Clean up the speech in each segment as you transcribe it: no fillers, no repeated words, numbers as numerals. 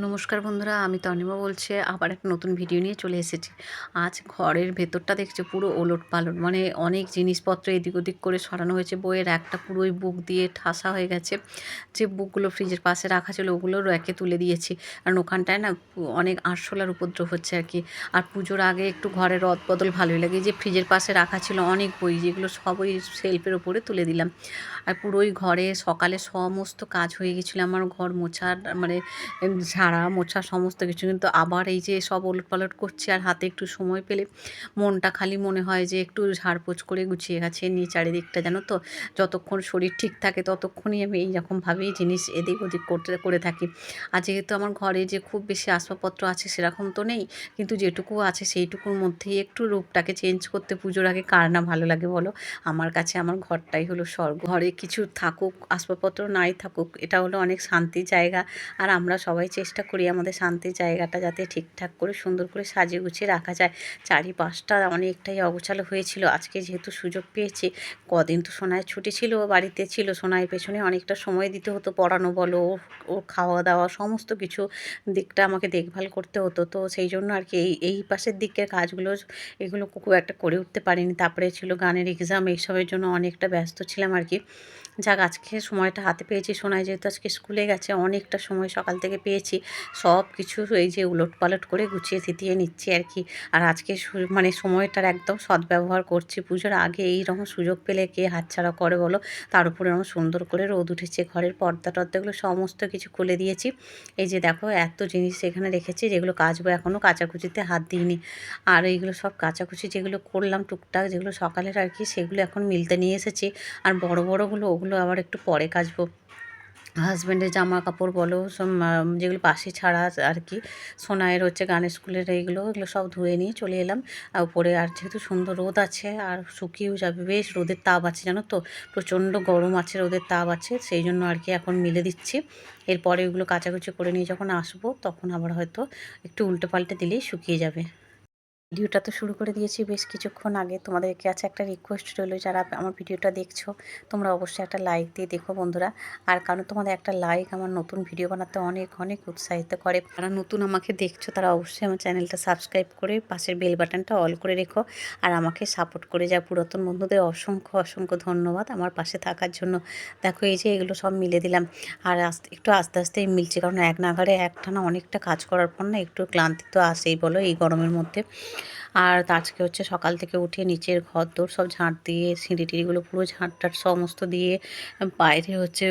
নমস্কার বন্ধুরা, আমি তনিমা বলছি। আবার একটা নতুন ভিডিও নিয়ে চলে এসেছি। আজ ঘরের ভেতরটা দেখছি পুরো ওলটপালট, মানে অনেক জিনিসপত্র এদিক ওদিক করে সরানো হয়েছে। বইয়ের একটা পুরোই বুক দিয়ে ঠাসা হয়ে গেছে। যে বুকগুলো ফ্রিজের পাশে রাখা ছিল ওগুলো র্যাকে তুলে দিয়েছি, কারণ ওখানটায় না অনেক আরশোলার উপদ্রব হচ্ছে আর কি। আর পুজোর আগে একটু ঘরের রদবদল ভালোই লাগে। যে ফ্রিজের পাশে রাখা ছিল অনেক বই, যেগুলো সব ওই শেলফের ওপরে তুলে দিলাম। আর পুরোই ঘরে সকালে সমস্ত কাজ হয়ে গেছিলো আমার, ঘর মোছার মানে ঝাড়া মোছা সমস্ত কিছু। কিন্তু আবার এই যে সব ওলটপালট করছি, আর হাতে একটু সময় পেলে মনটা খালি মনে হয় যে একটু ঝাড়পোছ করে গুছিয়ে গাছিয়ে নিই চারিদিকটা, জানো তো। যতক্ষণ শরীর ঠিক থাকে ততক্ষণই আমি এইরকমভাবেই জিনিস এদিক ওদিক করে থাকি। আর যেহেতু আমার ঘরে যে খুব বেশি আসবাবপত্র আছে সেরকম তো নেই, কিন্তু যেটুকু আছে সেইটুকুর মধ্যেই একটু রূপটাকে চেঞ্জ করতে পুজোর আগে কার না ভালো লাগে বলো। আমার কাছে আমার ঘরটাই হলো স্বর্গ। ঘরে কিছু থাকুক আসবাবপত্র নাই থাকুক, এটা হলো অনেক শান্তির জায়গা। আর আমরা সবাই চেষ্টা করি আমাদের শান্তির জায়গাটা যাতে ঠিকঠাক করে সুন্দর করে সাজিয়ে গুছিয়ে রাখা যায়। চারিপাশটা অনেকটাই অগোছালো হয়েছিল। আজকে যেহেতু সুযোগ পেয়েছি, কদিন তো সোনাইয়ের ছুটি ছিল, বাড়িতে ছিল, সোনাইয়ের পেছনে অনেকটা সময় দিতে হতো, পড়ানো বলো, ওর খাওয়া দাওয়া সমস্ত কিছু দিকটা আমাকে দেখভাল করতে হতো। তো সেই জন্য আর কি এই পাশের দিকের কাজগুলো এগুলো খুব একটা করে উঠতে পারিনি। তারপরে ছিল গানের এক্সাম, এইসবের জন্য অনেকটা ব্যস্ত ছিলাম আর কি। যাক, আজকে সময়টা হাতে পেয়েছি। সোনাই যেহেতু আজকে স্কুলে গেছে, অনেকটা সময় সকাল থেকে পেয়েছি। সব কিছু এই যে উলটপালট করে গুছিয়ে থিতিয়ে নিচ্ছি আর কি। আর আজকে মানে সময়টার একদম সদ্ব্যবহার করছি। পুজোর আগে এইরকম সুযোগ পেলে কে হাতছাড়া করে বলো। তার উপরে এরকম সুন্দর করে রোদ উঠেছে, ঘরের পর্দা টর্দাগুলো সমস্ত কিছু খুলে দিয়েছি। এই যে দেখো এত জিনিস এখানে রেখেছি যেগুলো কাচবো, এখনও কাচাকুচিতে হাত দিইনি। আর এইগুলো সব কাচাকুচি যেগুলো করলাম টুকটাক, যেগুলো সকালের আর কি, সেগুলো এখন মিলতে নিয়ে এসেছি। আর বড় বড়গুলো ওগুলো আবার একটু পরে কাচবো। হাজব্যান্ডের জামা কাপড় বলো সব যেগুলো বাসি ছাড়া আর কি, সোনাইয়ের হচ্ছে গানের স্কুলের এগুলো সব ধুয়ে নিয়ে চলে এলাম উপরে। আর যেহেতু সুন্দর রোদ আছে আর শুকিয়েও যাবে, বেশ রোদের তাপ আছে জানো তো, প্রচণ্ড গরম আছে, রোদের তাপ আছে, সেই জন্য আর কি এখন মিলে দিচ্ছি। এরপরে ওগুলো কাচাকুচি করে নিয়ে যখন আসবো তখন আবার হয়তো একটু উল্টে পাল্টে দিলেই শুকিয়ে যাবে। ভিডিওটা তো শুরু করে দিয়েছি বেশ কিছুক্ষণ আগে। তোমাদের কাছে একটা রিকোয়েস্ট রইল, যারা আমার ভিডিওটা দেখছো তোমরা অবশ্যই একটা লাইক দিয়ে দেখো বন্ধুরা। আর কারণ তোমাদের একটা লাইক আমার নতুন ভিডিও বানাতে অনেক অনেক উৎসাহিত করে। যারা নতুন আমাকে দেখছো তারা অবশ্যই আমার চ্যানেলটা সাবস্ক্রাইব করে পাশের বেল বাটনটা অল করে রেখো। আর আমাকে সাপোর্ট করে যা পুরাতন বন্ধুদের অসংখ্য অসংখ্য ধন্যবাদ আমার পাশে থাকার জন্য। দেখো এই যে এগুলো সব মিলে দিলাম। আর একটু আস্তে আস্তেই মিলছে, কারণ এক নাগাড়ে একটানা অনেকটা কাজ করার পর না একটু ক্লান্তি তো আসেই বলো এই গরমের মধ্যে। আর আজকে হচ্ছে সকাল থেকে উঠে নিচের ঘরদোর সব ঝাঁট দিয়ে, সিঁড়ি টিড়িগুলো পুরো ঝাঁট টাট সমস্ত দিয়ে, বাইরে হচ্ছে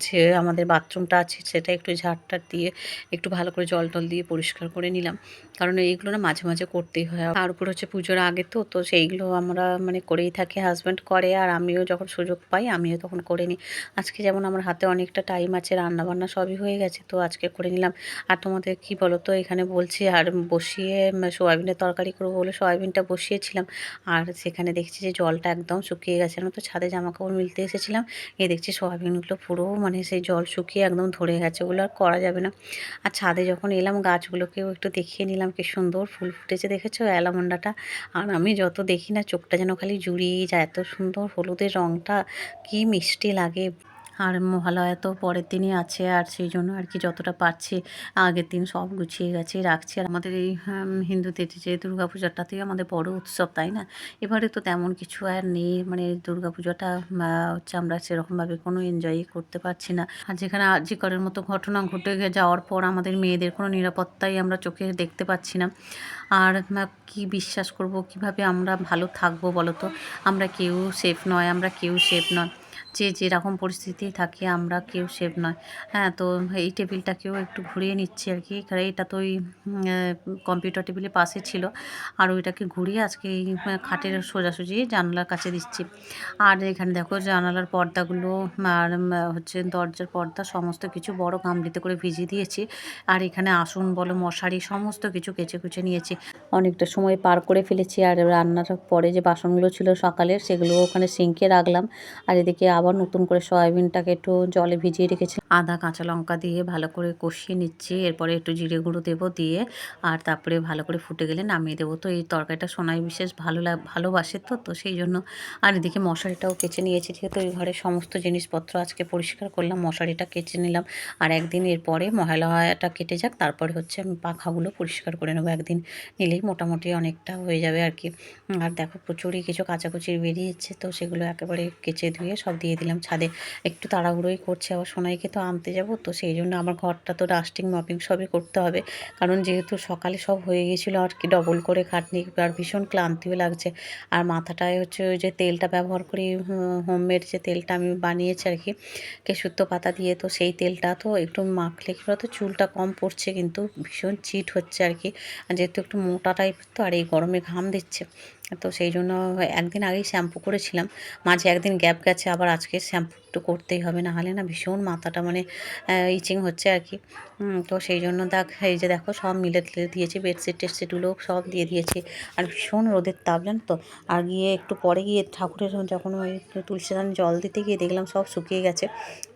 যে আমাদের বাথরুমটা আছে সেটা একটু ঝাঁট টাট দিয়ে একটু ভালো করে জল টল দিয়ে পরিষ্কার করে নিলাম। কারণ এইগুলো না মাঝে মাঝে করতেই হয়। তার উপর হচ্ছে পুজোর আগে তো সেইগুলো আমরা মানে করেই থাকি, হাজব্যান্ড করে, আর আমিও যখন সুযোগ পাই আমিও তখন করে নিই। আজকে যেমন আমার হাতে অনেকটা টাইম আছে, রান্নাবান্না সবই হয়ে গেছে, তো আজকে করে নিলাম। আর তোমাদের কি বলো তো, এখানে বলছি আর বসিয়ে সোয়াবিনের তরকারি করবো বলে সোয়াবিনটা বসিয়েছিলাম। আর সেখানে দেখছি যে জলটা একদম শুকিয়ে গেছে, আমি তো ছাদে জামা কাপড় মিলতে এসেছিলাম, দেখছি সোয়াবিনগুলো পুরো মানে সেই জল শুকিয়ে একদম ধরে গেছে, ওগুলো আর করা যাবে না। আর ছাদে যখন এলাম গাছগুলোকেও একটু দেখিয়ে নিলাম, কি সুন্দর ফুল ফুটেছে দেখেছো অ্যালামন্ডাটা। আর আমি যত দেখি না চোখটা যেন খালি জুড়িয়েই যায়, এত সুন্দর হলুদের রঙটা কি মিষ্টি লাগে। আর মহালয়া তো পরের দিনই আছে, আর সেই জন্য আর কি যতটা পারছি আগের দিন সব গুছিয়ে গেছি রাখছি। আর আমাদের এই হিন্দুদের যে দুর্গাপূজাটাতেই আমাদের বড় উৎসব, তাই না? এবারে তো তেমন কিছু আর নেই, মানে দুর্গাপূজাটা হচ্ছে আমরা সেরকমভাবে কোনো এনজয়ই করতে পারছি না। আর যেখানে আজিকরের মতো ঘটনা ঘটে যাওয়ার পর আমাদের মেয়েদের কোনো নিরাপত্তাই আমরা চোখে দেখতে পাচ্ছি না। আর কি বিশ্বাস করব, কিভাবে আমরা ভালো থাকবো বলো তো? আমরা কেউ সেফ নয়, আমরা কেউ সেফ নয়, যে যেরকম পরিস্থিতি থাকি আমরা কেউ সেফ নয়। হ্যাঁ, তো এই টেবিলটাকেও একটু ঘুরিয়ে নিচ্ছি আর কি, কারণ এটা তো ওই কম্পিউটার টেবিলের পাশে ছিল, আর ওইটাকে ঘুরিয়ে আজকে এই খাটের সোজাসুজি জানালার কাছে দিচ্ছি। আর এখানে দেখো জানালার পর্দাগুলো আর হচ্ছে দরজার পর্দা সমস্ত কিছু বড় গামলিতে করে ভিজিয়ে দিয়েছি। আর এখানে আসন বলো মশারি সমস্ত কিছু কেচে কুচে নিয়েছি। অনেকটা সময় পার করে ফেলেছি। আর রান্নার পরে যে বাসনগুলো ছিল সকালের সেগুলো ওখানে সিঙ্কে রাখলাম। আর এদিকে আবার আবার নতুন করে সয়াবিনটাকে একটু জলে ভিজিয়ে রেখেছিলাম, আদা কাঁচা লঙ্কা দিয়ে ভালো করে কষিয়ে নিচ্ছি। এরপরে একটু জিরে গুঁড়ো দেবো, দিয়ে আর তারপরে ভালো করে ফুটে গেলে নামিয়ে দেবো। তো এই তরকারিটা সোনাই বিশেষ ভালোবাসে, তো সেই জন্য। আর এদিকে মশারিটাও কেচে নিয়েছি, যেহেতু এই ঘরের সমস্ত জিনিসপত্র আজকে পরিষ্কার করলাম, মশারিটা কেচে নিলাম। আর একদিন এরপরে মহালয়াটা কেটে যাক, তারপরে হচ্ছে আমি পাখাগুলো পরিষ্কার করে নেবো। একদিন নিলেই মোটামুটি অনেকটা হয়ে যাবে আর কি। আর দেখো প্রচুরই কিছু কাচাকুচি বেরিয়েছে, তো সেগুলো একেবারে কেচে ধুয়ে সব দিয়ে দিলাম ছাদে। একটু তাড়াহুড়োই করছে, আবার সোনাইকে তো আনতে যাব, তো সেই জন্য আমার ঘরটা তো ডাস্টিং মপিং সবই করতে হবে। কারণ যেহেতু সকালে সব হয়ে গেছিলো আর কি, ডবল করে খাটনি, আর ভীষণ ক্লান্তিও লাগছে। আর মাথাটায় হচ্ছে ওই যে তেলটা ব্যবহার করি, হোমমেড যে তেলটা আমি বানিয়েছি আর কি, কেশুত্তো পাতা দিয়ে, তো সেই তেলটা তো একটু মাখলে কী বলতো চুলটা কম পড়ছে, কিন্তু ভীষণ চিট হচ্ছে আর কি, যেহেতু একটু মোটা টাইপের, তো আর এই গরমে ঘাম দিচ্ছে। তো সেই জন্য একদিন আগেই শ্যাম্পু করেছিলাম, মাঝে একদিন গ্যাপ গেছে, আবার আজকে শ্যাম্পু একটু করতেই হবে, না হলে না ভীষণ মাথাটা মানে ইচিং হচ্ছে আর কি। তো সেই জন্য এই যে দেখো সব মিলে টিলে দিয়েছি, বেডশিট টেডশিটগুলো সব দিয়ে দিয়েছি। আর ভীষণ রোদের তাপ জানো তো। আর গিয়ে একটু পরে গিয়ে ঠাকুরের যখন ওই তুলসী দান জল দিতে গিয়ে দেখলাম সব শুকিয়ে গেছে,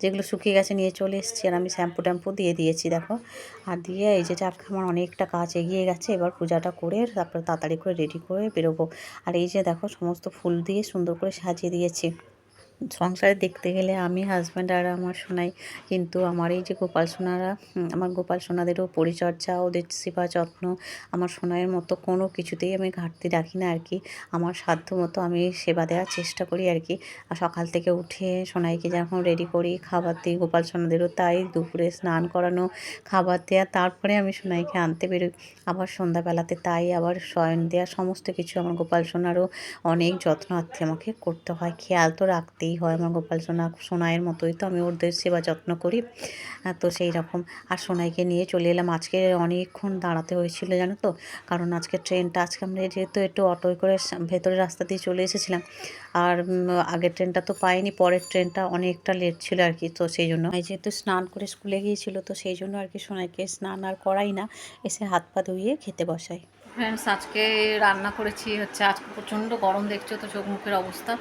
যেগুলো শুকিয়ে গেছে নিয়ে চলে এসেছি, আর আমি শ্যাম্পু ট্যাম্পু দিয়ে দিয়েছি দেখো। আর দিয়ে এই যে যাক আমার অনেকটা কাজ এগিয়ে গেছে, এবার পূজাটা করে তারপরে তাড়াতাড়ি করে রেডি করে বেরোবো। আর এই যে দেখো সমস্ত ফুল দিয়ে সুন্দর করে সাজিয়ে দিয়েছি। সংসারে দেখতে গেলে আমি, হাজব্যান্ড আর আমার সোনাই, কিন্তু আমার এই যে গোপাল সোনারা, আমার গোপাল সোনাদেরও পরিচর্যা, ওদের সেবা যত্ন আমার সোনাইয়ের মতো কোনো কিছুতেই আমি ঘাটতি রাখি না আর কি। আমার সাধ্য মতো আমি সেবা দেওয়ার চেষ্টা করি আর কি। আর সকাল থেকে উঠে সোনাইকে যখন রেডি করি, খাবার দিই, গোপাল সোনাদেরও তাই, দুপুরে স্নান করানো, খাবার দেওয়া, তারপরে আমি সোনাইকে আনতে বেরোই। আবার সন্ধ্যাবেলাতে তাই, আবার শয়ন দেওয়া, সমস্ত কিছু আমার গোপাল সোনারও অনেক যত্নার্থে আমাকে করতে হয়, খেয়াল তো রাখতেই হয়। আমার গোপাল সোনাইয়ের মতোই তো আমি ওদের সেবা যত্ন করি, তো সেই রকম। আর সোনাইকে নিয়ে চলে এলাম। আজকে অনেকক্ষণ দাঁড়াতে হয়েছিল জানো তো, কারণ আজকে ট্রেনটা, আজকে আমরা যেহেতু একটু অটোয় করে ভেতরের রাস্তা দিয়ে চলে এসেছিলাম, আর আগের ট্রেনটা তো পাইনি, পরের ট্রেনটা অনেকটা লেট ছিল আর কি। তো সেই জন্য যেহেতু স্নান করে স্কুলে গিয়েছিল, তো সেই জন্য আর কি সোনাইকে স্নান আর করাই না, এসে হাত পা ধুইয়ে খেতে বসাই। ফ্রেন্ডস, আজকে রান্না করেছি হচ্ছে, আজকে প্রচণ্ড গরম, দেখছো তো চোখ মুখের অবস্থা,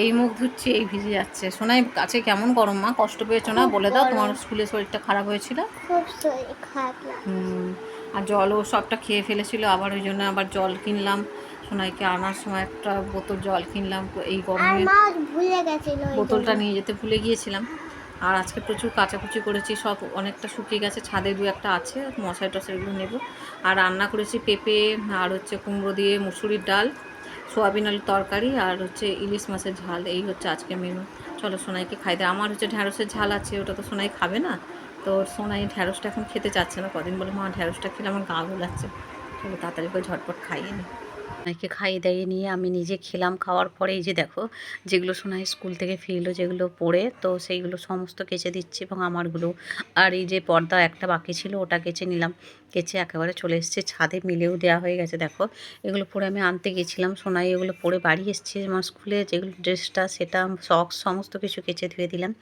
এই মুখ ধুচ্ছি এই ভিজে যাচ্ছে। সোনাই কাছে কেমন গরম, মা কষ্ট পেয়েছো না? বলে দাও, তোমার স্কুলে শরীরটা খারাপ হয়েছিল, খুব শরীর খারাপ লাগছে। আর জলও সবটা খেয়ে ফেলেছিল, আবার ওই জন্য আবার জল কিনলাম, সোনাইকে আনার সময় একটা বোতল জল কিনলাম, এই গরমে ভুলে গেছিল, বোতলটা নিয়ে যেতে ভুলে গিয়েছিলাম। আর আজকে প্রচুর কাচাকুচি করেছি, সব অনেকটা শুকিয়ে গেছে, ছাদে দু একটা আছে, মশারি টশারিগুলো নেব। আর রান্না করেছি পেঁপে, আর হচ্ছে কুমড়ো দিয়ে মুসুরির ডাল, সোয়াবিন আলুর তরকারি, আর হচ্ছে ইলিশ মাছের ঝাল, এই হচ্ছে আজকে মেনু। চলো সোনাইকে খাই দেয়। আমার হচ্ছে ঢ্যাঁড়সের ঝাল আছে, ওটা তো সোনাই খাবে না, তো সোনাই ঢ্যাঁড়সটা এখন খেতে চাচ্ছে না, কদিন বলে মা ঢ্যাঁড়সটা খেলে আমার গা গোলাচ্ছে। চলো তাড়াতাড়ি করে ঝটপট খাইয়ে নিই। সোনাইকে খাইয়ে দাইয়ে নিয়ে আমি নিজে খেলাম। খাওয়ার পরে এই যে দেখো যেগুলো সোনাই স্কুল থেকে ফিরলো, যেগুলো পড়ে, তো সেইগুলো সমস্ত কেচে দিচ্ছি, এবং আমারগুলো। আর এই যে পর্দা একটা বাকি ছিল, ওটা কেচে নিলাম, কেচে একেবারে চলে এসেছে ছাদে, মিলেও দেওয়া হয়ে গেছে দেখো। এগুলো পরে আমি আনতে গেছিলাম, সোনাই এগুলো পরে বাড়ি এসেছি, আমার স্কুলে যেগুলো ড্রেসটা, সেটা সক্স সমস্ত কিছু কেচে ধুয়ে দিলাম,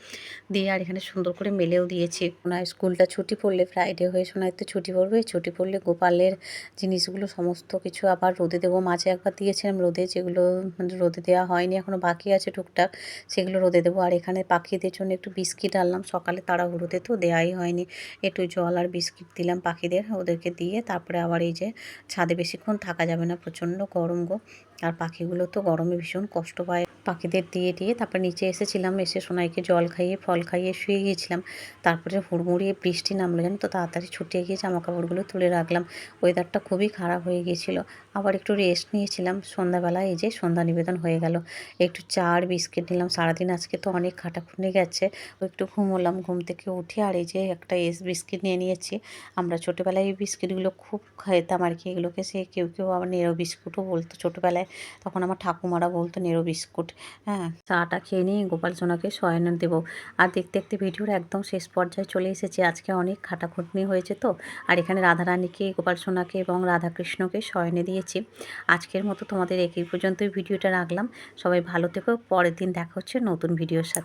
দিয়ে আর এখানে সুন্দর করে মেলেও দিয়েছি। সোনাই স্কুলটা ছুটি পড়লে, ফ্রাইডে হয়ে সোনাই তো ছুটি পড়বে, ছুটি পড়লে গোপালের জিনিসগুলো সমস্ত কিছু আবার রোদে দেবো। মাঝে একবার দিয়েছিলাম রোদে, যেগুলো রোদে দেওয়া হয়নি, এখনও বাকি আছে টুকটাক, সেগুলো রোদে দেবো। আর এখানে পাখিদের জন্য একটু বিস্কিট আনলাম, সকালে তাড়াহুড়োতে তো দেওয়াই হয়নি, একটু জল আর বিস্কিট দিলাম পাখিদের, ওদেরকে দিয়ে তারপরে আবার এই যে ছাদে বেশিক্ষণ থাকা যাবে না, প্রচণ্ড গরম গো। আর পাখিগুলো তো গরমে ভীষণ কষ্ট পায়, পাখিদের দিয়ে তারপর নিচে এসেছিলাম, এসে সোনাইকে জল খাইয়ে ফল খাইয়ে শুয়ে গিয়েছিলাম। তারপরে হুড়মুড়িয়ে বৃষ্টি নামলো জানো তো, তাড়াতাড়ি ছুটিয়ে গিয়ে জামা কাপড়গুলো তুলে রাখলাম, ওয়েদারটা খুবই খারাপ হয়ে গিয়েছিলো। আবার একটু রেস্ট নিয়েছিলাম, সন্ধ্যাবেলায় এই যে সন্ধ্যা নিবেদন হয়ে গেল, একটু চা আর বিস্কিট নিলাম। সারাদিন আজকে তো অনেক খাটাখুনি গেছে, একটু ঘুমোলাম, ঘুম থেকে উঠে আর এই যে একটা বিস্কিট নিয়ে নিয়েছি। আমরা ছোটোবেলায় এই বিস্কিটগুলো খুব খেতাম আর কি, এগুলোকে সে কেউ কেউ আবার নেড়ো বিস্কুটও বলতো ছোটোবেলায়, তখন আমার ঠাকুমারা বলতো নেড়ো বিস্কুট। হ্যাঁ, চাটা খেয়ে নিয়ে গোপাল সোনাকে শয়নে দেবো। আর দেখতে দেখতে ভিডিওর একদম শেষ পর্যায়ে চলে এসেছি, আজকে অনেক খাটাখাটনি হয়েছে তো। আর এখানে রাধারানীকে, গোপাল সোনাকে এবং রাধাকৃষ্ণকে শয়নে দিয়েছি। আজকের মতো তোমাদের এই পর্যন্তই ভিডিওটা রাখলাম, সবাই ভালো থেকো, পরের দিন দেখা হচ্ছে নতুন ভিডিওর সাথে।